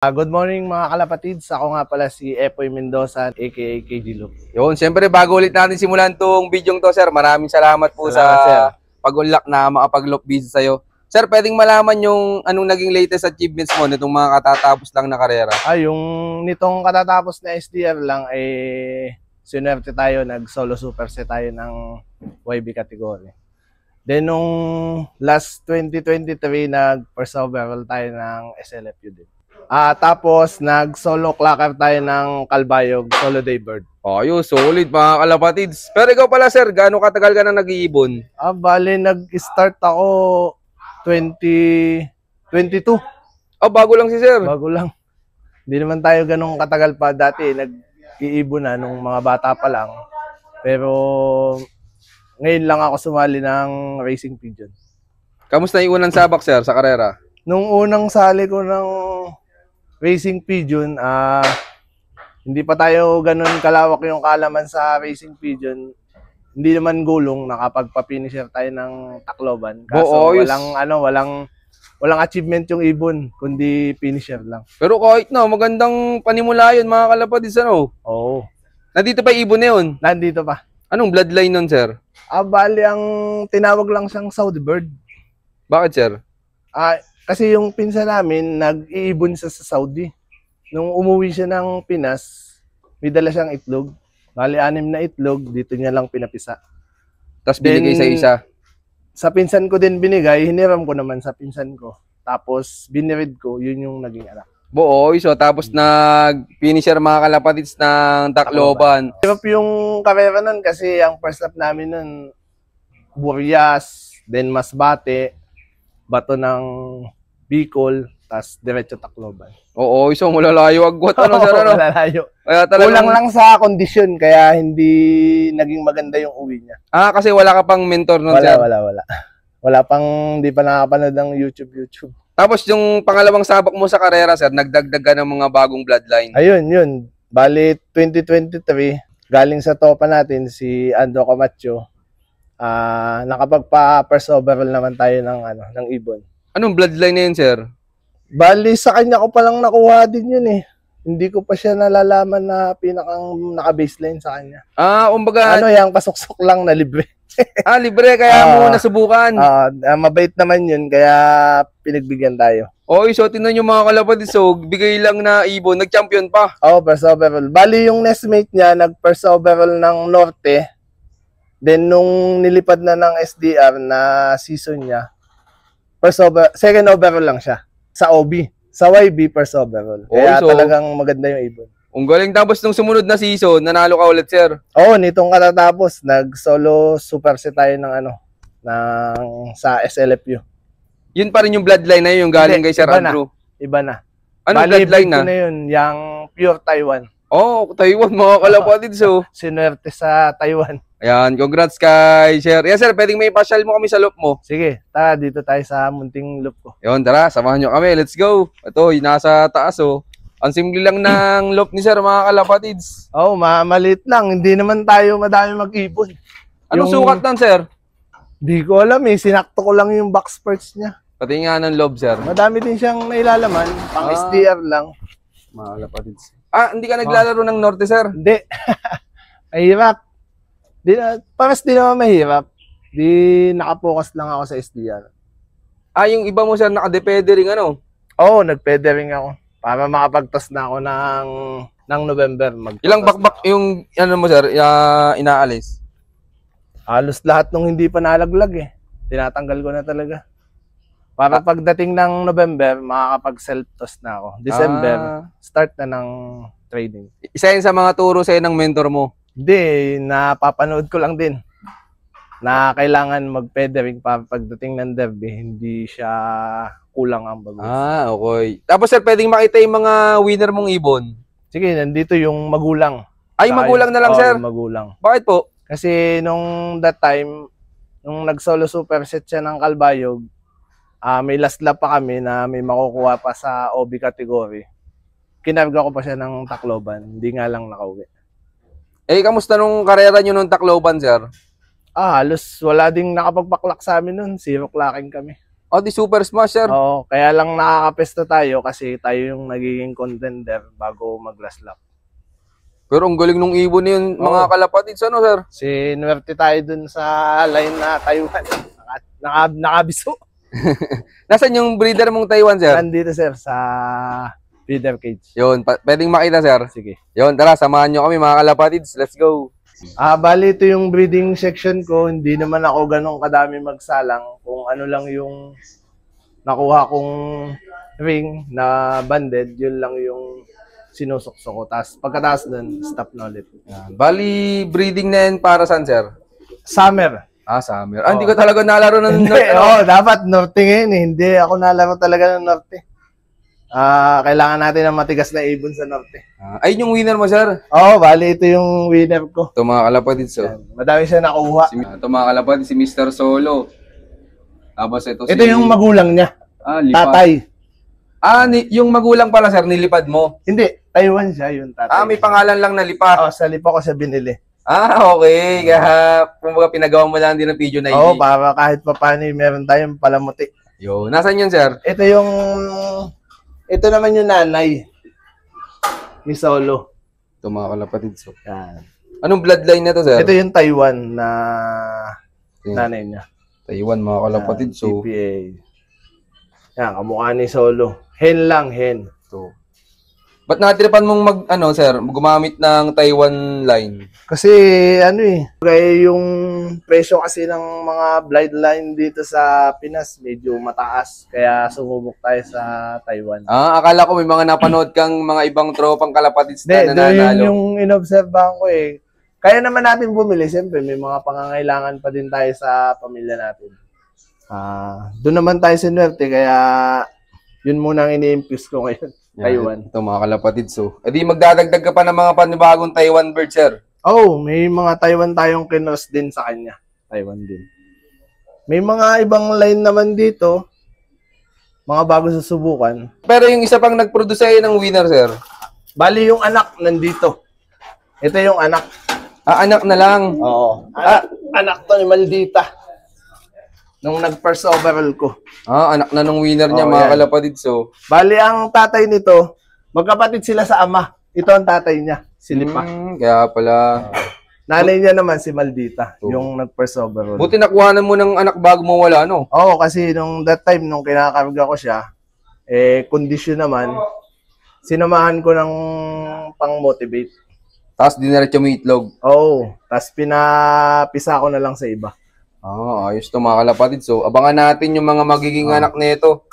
Good morning mga kalapatids. Ako nga pala si Epoy Mendoza aka KG Loop. Yun, siyempre bago ulit natin simulan tong video to, sir. Maraming salamat po Sir. sa pag-unlock na makapag-loop video sa'yo. Sir, pwedeng malaman yung anong naging latest achievements mo nitong mga katatapos lang na karera? Yung nitong katatapos na SDR lang sinwerte tayo, nag-solo superset tayo ng YB category. Then nung last 2023, nag-first overall tayo ng SLFU din. Tapos nag-solo clocker tayo ng Calbayog, Solo Daybird. Ayun, solid mga kalapatids. Pero ikaw pala, sir, gaano katagal ka na nag-iibon? Bali, nag-start ako 2022. Bago lang si sir. Bago lang. Hindi naman tayo ganun katagal pa dati. Nag-iibon na nung mga bata pa lang. Pero ngayon lang ako sumali ng Racing Pigeon. Kamusta yung unang sabak, sir, sa karera? Nung unang sali ko ng Racing Pigeon, hindi pa tayo ganun kalawak yung kalaman sa Racing Pigeon. Hindi naman gulong, nakapagpa-finisher tayo ng Tacloban. Kaso walang achievement yung ibon, kundi finisher lang. Pero kahit na, magandang panimula yun mga kalapatids, ano? Oo. Nandito pa yung ibon na yun? Nandito pa. Anong bloodline nun, sir? Bali, ang tinawag lang siyang Saudi Bird. Bakit, sir? Kasi yung pinsan namin, nag-iibon siya sa Saudi. Nung umuwi siya ng Pinas, may dala siyang itlog. Bali, 6 na itlog, dito niya lang pinapisa. Tapos binigay sa isa? Sa pinsan ko din binigay, hiniram ko naman sa pinsan ko. Tapos, binirid ko, yun yung naging anak. So tapos nag-finisher mga kalapatids ng Tacloban. Hirap yung karera nun kasi ang first lap namin nun, Burias, then Masbate, Bato ng Bicol, tas diretso Tacloban. So malalayo agwat ano sir ano? Malalayo. Kaya talagang... Kulang lang sa kondisyon kaya hindi naging maganda yung uwi niya. Kasi wala ka pang mentor nun, sir? Wala. Wala pang, hindi pa nakapanood ng YouTube. Tapos yung pangalawang sabak mo sa karera, sir, nagdagdag ka ng mga bagong bloodline. Ayun, yun. Bali, 2023, galing sa topa natin, si Ando Camacho, nakapagpa-first overall naman tayo ng ibon. Anong bloodline na yun, sir? Bali, sa kanya ko palang nakuha din yun eh. Hindi ko pa siya nalalaman na pinakang naka-baseline sa kanya. Umbaga... Yung pasuksok lang na libre. Libre, kaya mo nasubukan. Mabait naman yun, kaya pinagbigyan tayo. So tingnan nyo mga kalapatids, so bigay lang na ibon, nag-champion pa. First overall. Bali, yung nestmate niya, nag-first overall ng Norte. Then, nung nilipad na ng SDR na season niya, second overall lang siya. Sa OB. Sa YB, first overall. Kaya talagang maganda yung ibon. Ang galing. Tapos nung sumunod na season, nanalo ka ulit, sir? Nitong katatapos, nag-solo superset tayo sa SLFU. Yun pa rin yung bloodline na yun, yung galing kay Sir Andrew? Iba na. Anong bloodline na? Na yun, yung pure Taiwan. Taiwan, mga kalapatids. Sinuwerte sa Taiwan. Ayan, congrats kay Sir. Yes, sir, pwedeng may pasyal mo kami sa loop mo. Sige, tara, dito tayo sa munting loop ko. Yun, tara, samahan nyo kami. Let's go. Ito, yung nasa taas, Ang simple lang ng loop ni sir, mga kalapatids. Maliit lang. Hindi naman tayo madami mag-ibon. Anong sukat lang, sir? Di ko alam eh. Sinakto ko lang yung box parts niya. Pati nga ng loob, sir. Madami din siyang nailalaman. Pang SDR lang. Mga kalapatids. Hindi ka naglalaro ng Norte, sir? Hindi. Mahirap. Paras di naman mahirap. Nakapokus lang ako sa SDR. Yung iba mo, sir, naka-depedering ano? Nag-pedering ako. Para makapagtas na ako ng November. Ilang bakbak yung mo, sir, inaalis? Halos lahat nung hindi pa nalaglag eh. Tinatanggal ko na talaga. Para pagdating ng November, makakapag-self-toss na ako. December, start na ng training. Isa yun sa mga turo sa'yo ng mentor mo? Hindi, napapanood ko lang din. Na kailangan mag-feathering para pagdating ng derby, hindi siya kulang ang bagus. Okay. Tapos sir, pwedeng makita yung mga winner mong ibon? Sige, nandito yung magulang. Magulang na lang, sir? Magulang. Bakit po? Kasi that time, nung nag-solo superset siya ng Calbayog, may last lap pa kami na may makukuha pa sa OB category. Kinarga ko pa siya ng Tacloban. Hindi nga lang nakauwi. Kamusta nung karera nyo nung Tacloban, sir? Halos wala ding nakapagpaklak sa amin nun. Zero clacking kami. Oh, di super smash, sir. Oo, kaya lang nakakapesto tayo kasi tayo yung nagiging contender bago mag-last lap. Pero ang galing nung ibon na yun, mga Oo. kalapatids, ano, sir? Sinuwerte tayo dun sa line na Taiwan. Nakabiso. Nasaan yung breeder mong Taiwan, sir? Nandito sir sa feeder cage. Yun, pwedeng makita, sir. Sige. Yun, tara, samahan nyo kami, mga kalapatids. Let's go. Bali ito yung breeding section ko. Hindi naman ako ganun kadami magsalang. Kung ano lang yung nakuha kong ring na banded, yun lang yung sinusuksok ko. Tapos pagkataas nun, stop na ulit. Yan. Bali, breeding na yan para saan, sir? Summer. Summer. Hindi ko talaga nalaro ng Hindi, dapat norte ngayon eh. Hindi ako nalaro talaga ng norte. Kailangan natin ng matigas na ibon sa norte. Ayun yung winner mo, sir. Bali ito yung winner ko. Ito, mga kalapatids, so. Yan. Madami siya nakuha. Ito, mga kalapatids, si Mr. Solo. Tapos ito Ito yung magulang niya. lipad. Tatay. Yung magulang pala, sir, nilipad mo. Hindi, Taiwan siya yung tatay. May pangalan lang na lipad. Sa lipa ko siya binili. Okay. Kaya, kumbaga pinagawa mo lang din ng video na Oo, para kahit pa paano meron tayong palamuti. Yo, nasaan yun, sir? Ito naman yung nanay ni Solo. Ito, mga kalapatids, so. Yan. Anong bloodline na to, sir? Ito yung Taiwan na nanay niya. Taiwan, mga kalapatids, so. TPA. Yan, kamukha ni Solo. Hen lang, hen. Ito. Ba't natiripan mong sir, gumamit ng Taiwan line? Kasi kaya yung presyo kasi ng mga bloodline dito sa Pinas medyo mataas. Kaya sumubok tayo sa Taiwan. Akala ko may mga napanood kang mga ibang tropang kalapatids na Hindi, nananalo. yun yung inobserbahan ko eh. Kaya naman natin bumili. Siyempre, may mga pangangailangan pa din tayo sa pamilya natin. Doon naman tayo sinuwerte, kaya yun muna ang ini-impuse ko ngayon. Taiwan. Ito, mga kalapatids, so. Di magdadagdag ka pa ng mga panibagong Taiwan bird, sir? May mga Taiwan tayong kinos din sa kanya. Taiwan din. May mga ibang line naman dito. Mga bago susubukan. Pero yung isa pang nag-produce sa'yo ng winner, sir? Bali yung anak nandito. Ito yung anak. Anak na lang. Oo. Anak to ni Maldita. Nung nag-first overall ko. Anak na nung winner niya, mga kalapatids, so. Bali, ang tatay nito, magkapatid sila sa ama. Ito ang tatay niya, si Lipa. Kaya pala. Nanay niya naman si Maldita, yung nag-first overall. Buti nakuhanan mo ng anak bago mo wala, no? Oo, kasi nung that time, nung kinakarga ko siya, kondisyon naman, sinamahan ko ng pang-motivate. Tapos diniretso mo itlog. Oo, tapos pinapisa ko na lang sa iba. Ayos to, mga kalapatids. So, abangan natin yung mga magiging anak nito.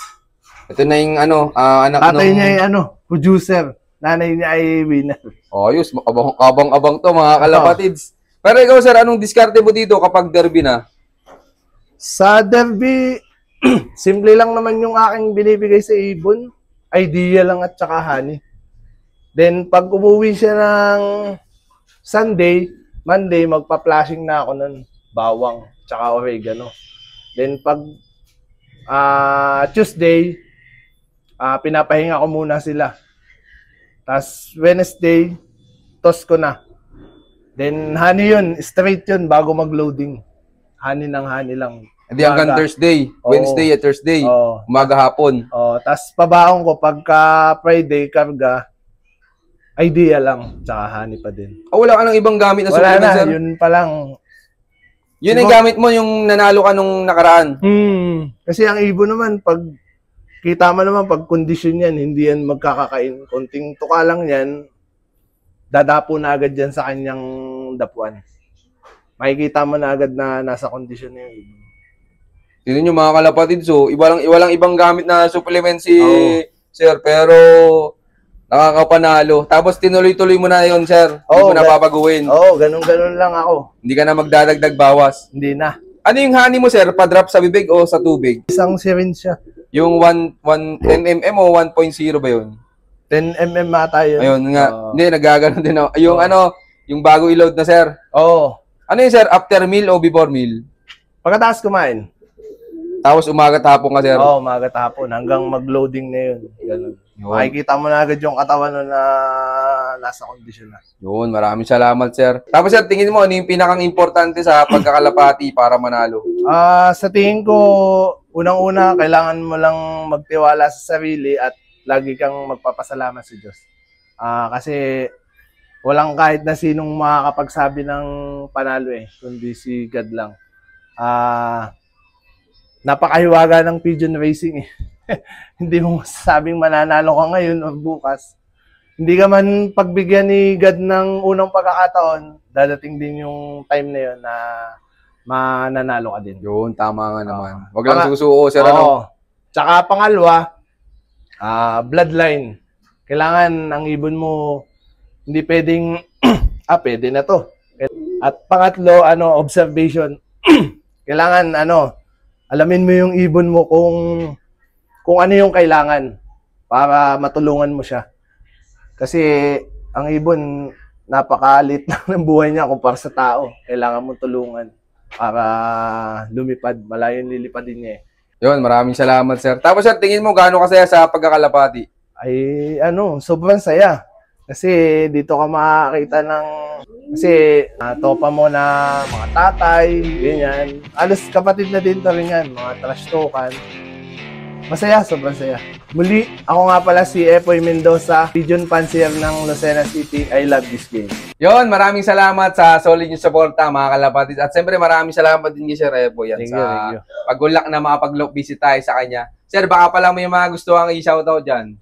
Ito na yung anak Tatay niya ay producer. Nanay niya ay winner. Ayos, abang-abang to, mga kalapatids. Pero ikaw, sir, anong diskarte mo dito kapag derby na? Sa derby, simple lang naman yung aking binibigay sa ibon. Idea lang at saka honey. Then, pag umuwi siya ng Sunday, Monday, magpa-flashing na ako ng bawang tsaka oregano. Then, pag Tuesday, pinapahinga ko muna sila. Tapos, Wednesday, toss ko na. Then, honey yun. Straight yun bago mag-loading. Honey ng honey lang. Hindi hanggang Thursday. Wednesday at Thursday. Umaga hapon. Tapos, pabaong ko pagka Friday, karga, idea lang. Tsaka honey pa din. Wala ka ng ibang gamit na wala supplement, na, sir? yun pa lang. Yun ang gamit mo, yung nanalo ka nung nakaraan. Kasi ang ibon naman, pag kita mo naman, pag kondisyon yan, hindi yan magkakakain. Konting tuka lang yan, dadapo na agad yan sa kanyang dapuan. Makikita mo na agad na nasa kondisyon na yun. Yun yung mga kalapatid. So, iwalang ibang gamit na supplement si sir, pero nakakapanalo. Tapos tinuloy-tuloy mo na yun, sir. Hindi mo na papaguhin. Ganun lang ako. Hindi ka na magdadagdag bawas. Hindi na. Ano yung honey mo, sir? Pa-drop sa bibig o sa tubig? Isang syringe siya. Yung 10 mm o 1.0 ba yun? 10 mm ata yun. Ayun nga. Hindi, nagagano din ako. Yung yung bago i-load na, sir. Ano yun, sir? After meal o before meal? Pagkatapos kumain. Tapos umaga tapon ka, sir? Umaga tapon. Hanggang mag-loading na yun. Ganun. Makikita mo na agad yung katawan na nasa kondisyon na. Yun, maraming salamat, sir. Tapos, sir, tingin mo, ano yung pinakang importante sa pagkakalapati para manalo? Sa tingin ko, unang-una, kailangan mo lang magtiwala sa sarili at lagi kang magpapasalamat sa Diyos. Kasi walang kahit na sinong makakapagsabi ng panalo kundi si God lang. Napakahiwaga ng pigeon racing Hindi mo masasabing mananalo ka ngayon o bukas. Hindi ka man pagbigyan ni God ng unang pagkakataon, dadating din yung time na yun na mananalo ka din. Yun, tama nga naman. Wag lang susuko, sir. Ano? Tsaka pangalawa, bloodline. Kailangan ang ibon mo, hindi pwedeng, pwede na to. At pangatlo, observation. Kailangan, alamin mo yung ibon mo kung ano yung kailangan para matulungan mo siya. Kasi ang ibon, napakalit lang ng buhay niya kumpara sa tao. Kailangan mo tulungan para lumipad. Malayo yung lilipadin niya Yun, maraming salamat, sir. Tapos, sir, tingin mo gaano kasaya sa pagkakalapati? Ay, sobrang saya. Kasi dito ka makakita kasi topa mo na mga tatay, ganyan. Alos kapatid na din to rin yan, mga trash talkan. Masaya, sobrang saya. Muli, ako nga pala si Epoy Mendoza, Pigeon Fancier ng Lucena City. I love this game. Yon, maraming salamat sa solid yung suporta, mga kalapatid. At siyempre, maraming salamat din kay Sir Epoy yan sa pag-ulak na makapag-lock visit tayo sa kanya. Sir, baka pala may mga gusto kang i-shoutout dyan.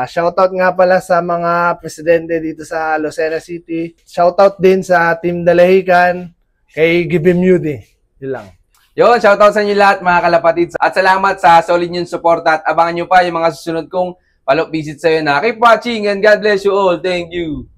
Shoutout nga pala sa mga presidente dito sa Lucena City. Shoutout din sa Team Dalahican, kay Gibim Yudi. Yun lang. Yon, shoutout sa inyo lahat, mga kalapatid. At salamat sa solid yung suporta. At abangan nyo pa yung mga susunod kong follow-up visit sa'yo na. Keep watching and God bless you all. Thank you.